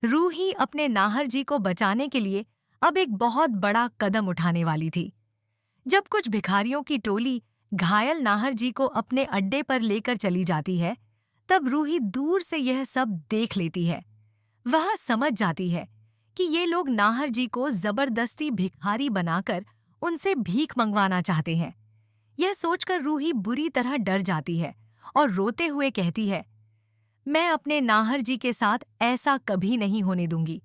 रूही अपने नाहर जी को बचाने के लिए अब एक बहुत बड़ा कदम उठाने वाली थी। जब कुछ भिखारियों की टोली घायल नाहर जी को अपने अड्डे पर लेकर चली जाती है, तब रूही दूर से यह सब देख लेती है। वह समझ जाती है कि ये लोग नाहर जी को जबरदस्ती भिखारी बनाकर उनसे भीख मंगवाना चाहते हैं। यह सोचकर रूही बुरी तरह डर जाती है और रोते हुए कहती है, मैं अपने नाहर जी के साथ ऐसा कभी नहीं होने दूंगी।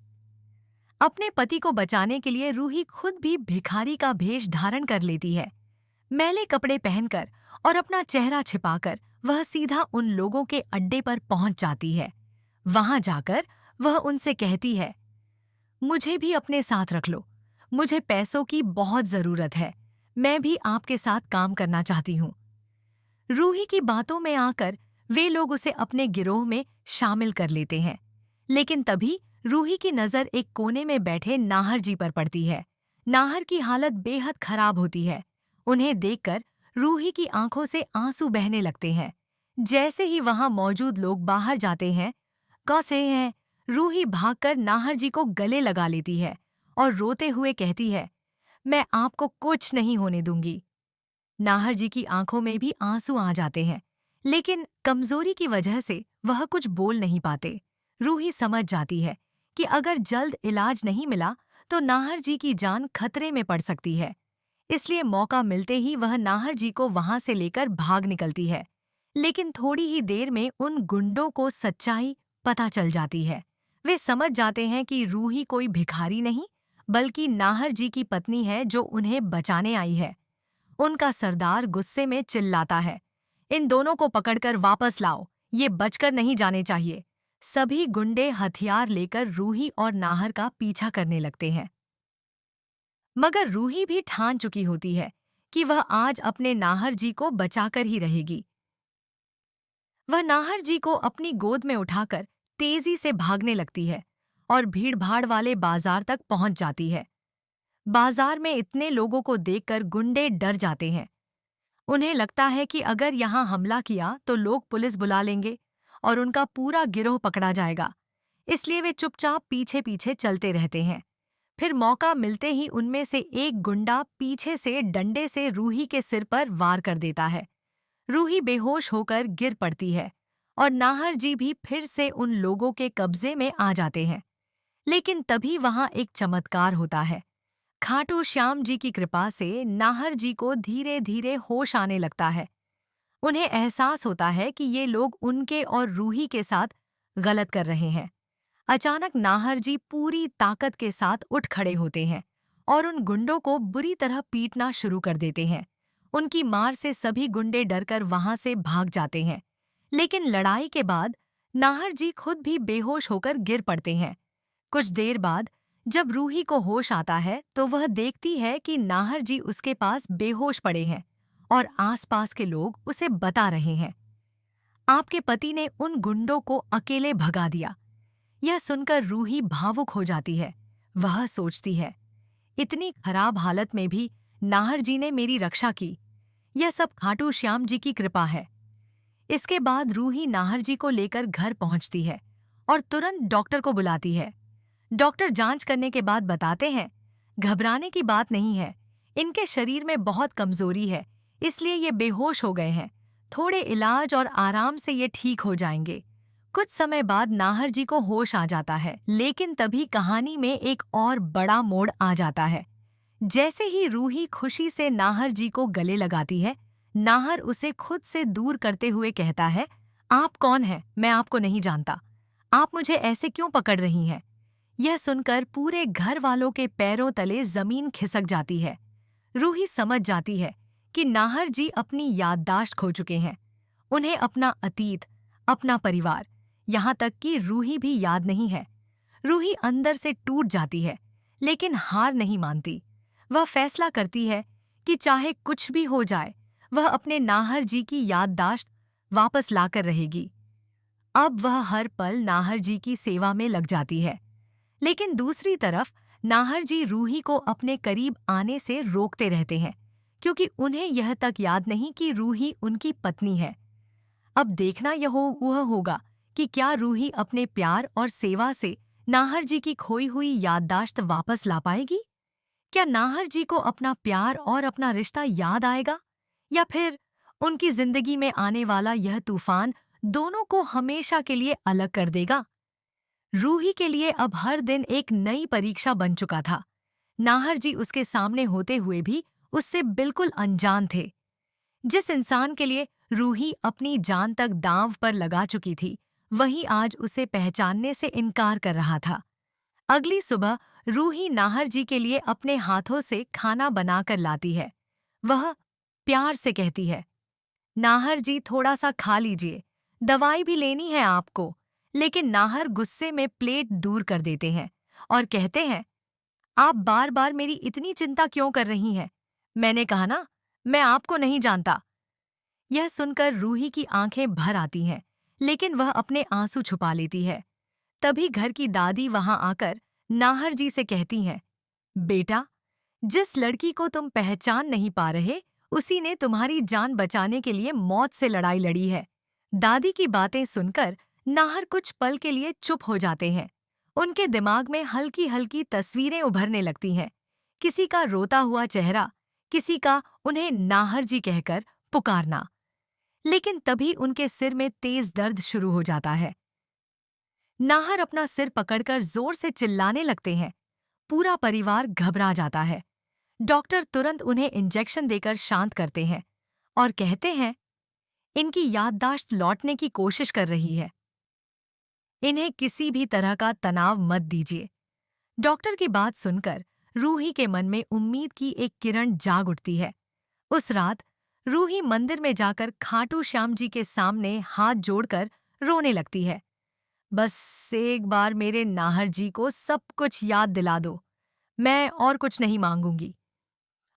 अपने पति को बचाने के लिए रूही खुद भी भिखारी का भेष धारण कर लेती है। मैले कपड़े पहनकर और अपना चेहरा छिपाकर वह सीधा उन लोगों के अड्डे पर पहुंच जाती है। वहां जाकर वह उनसे कहती है, मुझे भी अपने साथ रख लो। मुझे पैसों की बहुत जरूरत है। मैं भी आपके साथ काम करना चाहती हूँ। रूही की बातों में आकर वे लोग उसे अपने गिरोह में शामिल कर लेते हैं। लेकिन तभी रूही की नज़र एक कोने में बैठे नाहर जी पर पड़ती है। नाहर की हालत बेहद खराब होती है। उन्हें देखकर रूही की आंखों से आंसू बहने लगते हैं। जैसे ही वहां मौजूद लोग बाहर जाते हैं, कौसे हैं, रूही भागकर नाहर जी को गले लगा लेती है और रोते हुए कहती है, मैं आपको कुछ नहीं होने दूंगी। नाहर जी की आंखों में भी आंसू आ जाते हैं, लेकिन कमजोरी की वजह से वह कुछ बोल नहीं पाते। रूही समझ जाती है कि अगर जल्द इलाज नहीं मिला तो नाहर जी की जान खतरे में पड़ सकती है। इसलिए मौका मिलते ही वह नाहर जी को वहां से लेकर भाग निकलती है। लेकिन थोड़ी ही देर में उन गुंडों को सच्चाई पता चल जाती है। वे समझ जाते हैं कि रूही कोई भिखारी नहीं, बल्कि नाहर जी की पत्नी है जो उन्हें बचाने आई है। उनका सरदार गुस्से में चिल्लाता है, इन दोनों को पकड़कर वापस लाओ, ये बचकर नहीं जाने चाहिए। सभी गुंडे हथियार लेकर रूही और नाहर का पीछा करने लगते हैं। मगर रूही भी ठान चुकी होती है कि वह आज अपने नाहर जी को बचाकर ही रहेगी। वह नाहर जी को अपनी गोद में उठाकर तेजी से भागने लगती है और भीड़-भाड़ वाले बाजार तक पहुंच जाती है। बाजार में इतने लोगों को देखकर गुंडे डर जाते हैं। उन्हें लगता है कि अगर यहाँ हमला किया तो लोग पुलिस बुला लेंगे और उनका पूरा गिरोह पकड़ा जाएगा। इसलिए वे चुपचाप पीछे-पीछे चलते रहते हैं। फिर मौका मिलते ही उनमें से एक गुंडा पीछे से डंडे से रूही के सिर पर वार कर देता है। रूही बेहोश होकर गिर पड़ती है और नाहर जी भी फिर से उन लोगों के कब्जे में आ जाते हैं। लेकिन तभी वहां एक चमत्कार होता है। खाटू श्याम जी की कृपा से नाहर जी को धीरे धीरे होश आने लगता है। उन्हें एहसास होता है कि ये लोग उनके और रूही के साथ गलत कर रहे हैं। अचानक नाहर जी पूरी ताकत के साथ उठ खड़े होते हैं और उन गुंडों को बुरी तरह पीटना शुरू कर देते हैं। उनकी मार से सभी गुंडे डरकर वहां से भाग जाते हैं। लेकिन लड़ाई के बाद नाहर जी खुद भी बेहोश होकर गिर पड़ते हैं। कुछ देर बाद जब रूही को होश आता है तो वह देखती है कि नाहर जी उसके पास बेहोश पड़े हैं और आसपास के लोग उसे बता रहे हैं, आपके पति ने उन गुंडों को अकेले भगा दिया। यह सुनकर रूही भावुक हो जाती है। वह सोचती है, इतनी खराब हालत में भी नाहर जी ने मेरी रक्षा की। यह सब खाटू श्याम जी की कृपा है। इसके बाद रूही नाहर जी को लेकर घर पहुंचती है और तुरंत डॉक्टर को बुलाती है। डॉक्टर जांच करने के बाद बताते हैं, घबराने की बात नहीं है, इनके शरीर में बहुत कमजोरी है, इसलिए ये बेहोश हो गए हैं। थोड़े इलाज और आराम से ये ठीक हो जाएंगे। कुछ समय बाद नाहर जी को होश आ जाता है, लेकिन तभी कहानी में एक और बड़ा मोड़ आ जाता है। जैसे ही रूही खुशी से नाहर जी को गले लगाती है, नाहर उसे खुद से दूर करते हुए कहता है, आप कौन हैं? मैं आपको नहीं जानता। आप मुझे ऐसे क्यों पकड़ रही हैं? यह सुनकर पूरे घर वालों के पैरों तले जमीन खिसक जाती है। रूही समझ जाती है कि नाहर जी अपनी याददाश्त खो चुके हैं। उन्हें अपना अतीत, अपना परिवार, यहाँ तक कि रूही भी याद नहीं है। रूही अंदर से टूट जाती है, लेकिन हार नहीं मानती। वह फैसला करती है कि चाहे कुछ भी हो जाए, वह अपने नाहर जी की याददाश्त वापस लाकर रहेगी। अब वह हर पल नाहर जी की सेवा में लग जाती है। लेकिन दूसरी तरफ नाहर जी रूही को अपने करीब आने से रोकते रहते हैं, क्योंकि उन्हें यह तक याद नहीं कि रूही उनकी पत्नी है। अब देखना वह होगा कि क्या रूही अपने प्यार और सेवा से नाहर जी की खोई हुई याददाश्त वापस ला पाएगी? क्या नाहर जी को अपना प्यार और अपना रिश्ता याद आएगा? या फिर उनकी जिंदगी में आने वाला यह तूफान दोनों को हमेशा के लिए अलग कर देगा? रूही के लिए अब हर दिन एक नई परीक्षा बन चुका था। नाहर जी उसके सामने होते हुए भी उससे बिल्कुल अनजान थे। जिस इंसान के लिए रूही अपनी जान तक दांव पर लगा चुकी थी, वही आज उसे पहचानने से इनकार कर रहा था। अगली सुबह रूही नाहर जी के लिए अपने हाथों से खाना बनाकर लाती है। वह प्यार से कहती है, नाहर जी थोड़ा सा खा लीजिए, दवाई भी लेनी है आपको। लेकिन नाहर गुस्से में प्लेट दूर कर देते हैं और कहते हैं, आप बार बार मेरी इतनी चिंता क्यों कर रही हैं? मैंने कहा ना, मैं आपको नहीं जानता। यह सुनकर रूही की आंखें भर आती हैं, लेकिन वह अपने आंसू छुपा लेती है। तभी घर की दादी वहां आकर नाहर जी से कहती हैं, बेटा, जिस लड़की को तुम पहचान नहीं पा रहे, उसी ने तुम्हारी जान बचाने के लिए मौत से लड़ाई लड़ी है। दादी की बातें सुनकर नाहर कुछ पल के लिए चुप हो जाते हैं। उनके दिमाग में हल्की हल्की तस्वीरें उभरने लगती हैं। किसी का रोता हुआ चेहरा, किसी का उन्हें नाहर जी कहकर पुकारना। लेकिन तभी उनके सिर में तेज दर्द शुरू हो जाता है। नाहर अपना सिर पकड़कर जोर से चिल्लाने लगते हैं। पूरा परिवार घबरा जाता है। डॉक्टर तुरंत उन्हें इंजेक्शन देकर शांत करते हैं और कहते हैं, इनकी याददाश्त लौटने की कोशिश कर रही है। इन्हें किसी भी तरह का तनाव मत दीजिए। डॉक्टर की बात सुनकर रूही के मन में उम्मीद की एक किरण जाग उठती है। उस रात रूही मंदिर में जाकर खाटू श्याम जी के सामने हाथ जोड़कर रोने लगती है। बस एक बार मेरे नाहर जी को सब कुछ याद दिला दो, मैं और कुछ नहीं मांगूंगी।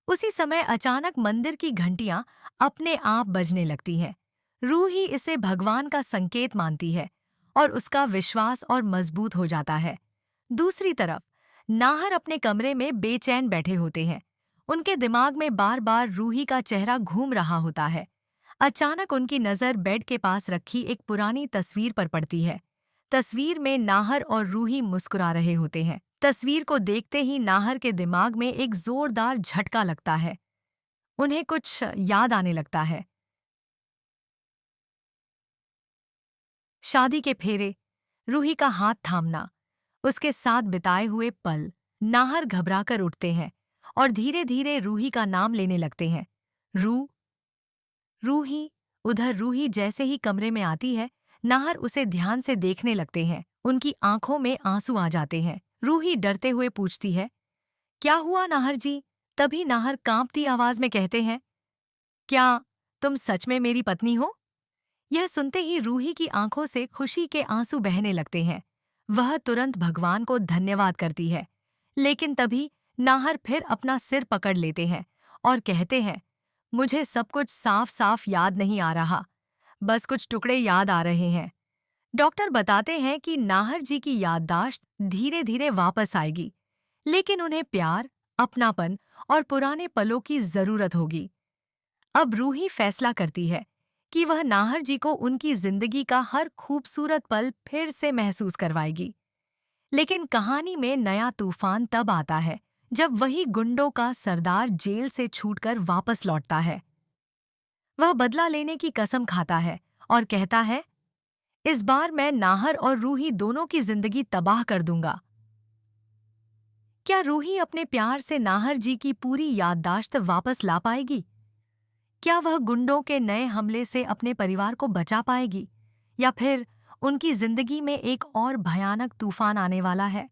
उसी समय अचानक मंदिर की घंटियां अपने आप बजने लगती हैं। रूही इसे भगवान का संकेत मानती है और उसका विश्वास और मजबूत हो जाता है। दूसरी तरफ नाहर अपने कमरे में बेचैन बैठे होते हैं। उनके दिमाग में बार बार रूही का चेहरा घूम रहा होता है। अचानक उनकी नज़र बेड के पास रखी एक पुरानी तस्वीर पर पड़ती है। तस्वीर में नाहर और रूही मुस्कुरा रहे होते हैं। तस्वीर को देखते ही नाहर के दिमाग में एक जोरदार झटका लगता है। उन्हें कुछ याद आने लगता है। शादी के फेरे, रूही का हाथ थामना, उसके साथ बिताए हुए पल। नाहर घबराकर उठते हैं और धीरे धीरे रूही का नाम लेने लगते हैं। रूही। उधर रूही जैसे ही कमरे में आती है, नाहर उसे ध्यान से देखने लगते हैं। उनकी आंखों में आंसू आ जाते हैं। रूही डरते हुए पूछती है, क्या हुआ नाहर जी? तभी नाहर कांपती आवाज में कहते हैं, क्या तुम सच में मेरी पत्नी हो? यह सुनते ही रूही की आंखों से खुशी के आंसू बहने लगते हैं। वह तुरंत भगवान को धन्यवाद करती है। लेकिन तभी नाहर फिर अपना सिर पकड़ लेते हैं और कहते हैं, मुझे सब कुछ साफ साफ याद नहीं आ रहा, बस कुछ टुकड़े याद आ रहे हैं। डॉक्टर बताते हैं कि नाहर जी की याददाश्त धीरे धीरे वापस आएगी, लेकिन उन्हें प्यार, अपनापन और पुराने पलों की जरूरत होगी। अब रूही फैसला करती है कि वह नाहर जी को उनकी जिंदगी का हर खूबसूरत पल फिर से महसूस करवाएगी। लेकिन कहानी में नया तूफान तब आता है जब वही गुंडों का सरदार जेल से छूटकर वापस लौटता है। वह बदला लेने की कसम खाता है और कहता है, इस बार मैं नाहर और रूही दोनों की जिंदगी तबाह कर दूंगा। क्या रूही अपने प्यार से नाहर जी की पूरी याददाश्त वापस ला पाएगी? क्या वह गुंडों के नए हमले से अपने परिवार को बचा पाएगी? या फिर उनकी जिंदगी में एक और भयानक तूफान आने वाला है?